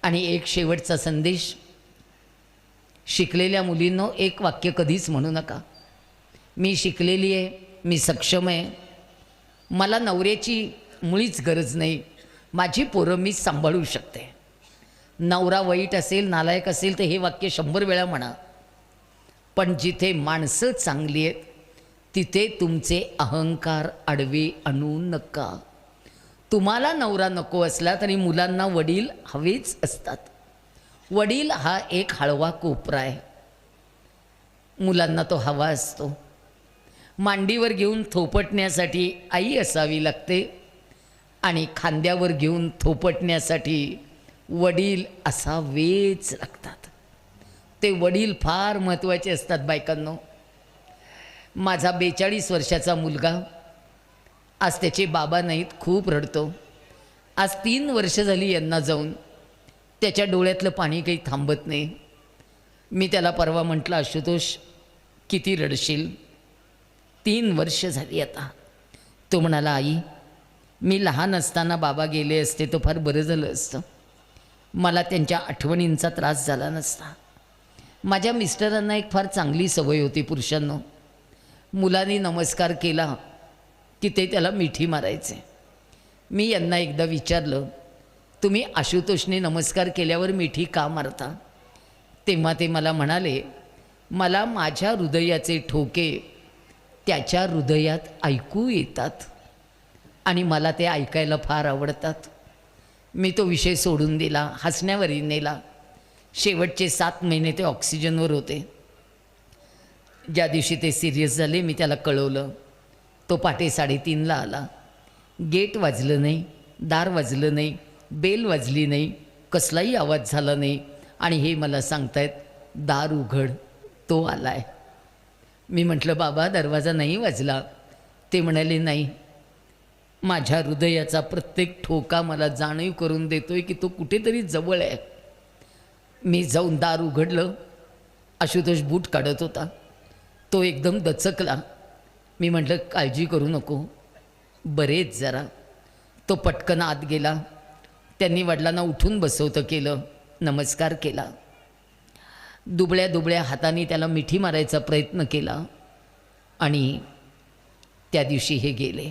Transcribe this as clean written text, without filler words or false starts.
आणि एक शेवटचा संदेश, शिकलेल्या मुलींनो एक वाक्य कधीच म्हणू नका, मी शिकलेली आहे, मी सक्षम आहे, मला नवऱ्याची मुळीच गरज नाही, माझी पोरं मी सांभाळू शकते. नवरा वाईट असेल, नालायक असेल तर हे वाक्य 100 वेळा म्हणा, पण जिथे माणसं चांगली आहेत तिथे तुमचे अहंकार आडवे आणू नका. तुम्हाला नवरा नको असला तरी मुलांना वडील हवेच असतात. वडील हा एक हळवा कोपरा आहे, मुलांना तो हवा असतो. मांडीवर घेऊन थोपटण्यासाठी आई असावी लागते आणि खांद्यावर घेऊन थोपटण्यासाठी वडील असावेच लागतात. ते वडील फार महत्त्वाचे असतात बायकांनो. माझा 42 वर्षाचा मुलगा आज त्याचे बाबा नाहीत, खूप रडतो. आज 3 वर्ष झाली यांना जाऊन, त्याच्या डोळ्यातलं पाणी काही थांबत नाही. मी त्याला परवा म्हटलं, आशुतोष किती रडशील, 3 वर्ष झाली आता. तो म्हणाला, आई मी लहान असताना बाबा गेले असते तर फार बरं झालं असतं, मला त्यांच्या आठवणींचा त्रास झाला नसता. माझ्या मिस्टरांना एक फार चांगली सवय होती पुरुषांनो, मुलांनी नमस्कार केला की ते त्याला मिठी मारायचे. मी यांना एकदा विचारलं, तुम्ही आशुतोषने नमस्कार केल्यावर मिठी का मारता? तेव्हा ते मला म्हणाले, मला माझ्या हृदयाचे ठोके त्याच्या हृदयात ऐकू येतात आणि मला ते ऐकायला फार आवडतात. मी तो विषय सोडून दिला, हसण्यावरही नेला. शेवटचे 7 महिने ते ऑक्सिजनवर होते. ज्या दिवशी ते सिरियस झाले मी त्याला कळवलं. तो पहाटे 3:30ला आला. गेट वाजलं नाही, दार वाजलं नाही, बेल वाजली नाही, कसलाही आवाज झाला नाही आणि हे मला सांगतायत दार उघड, तो आलाय. मी म्हटलं, बाबा दरवाजा नाही वाजला? ते म्हणाले, नाही, माझ्या हृदयाचा प्रत्येक ठोका मला जाणीव करून देतोय की तो कुठेतरी जवळ आहे. मी जाऊन दार उघडलं. आशुतोष बूट काढत होता. तो एकदम दचकला. मी म्हटलं, काळजी करू नको, बरेच जरा. तो पटकन आत गेला. त्यांनी वडिलांना उठून बसवतं केलं, नमस्कार केला. दुबळ्या दुबळ्या हाताने त्याला मिठी मारायचा प्रयत्न केला आणि त्या दिवशी हे गेले.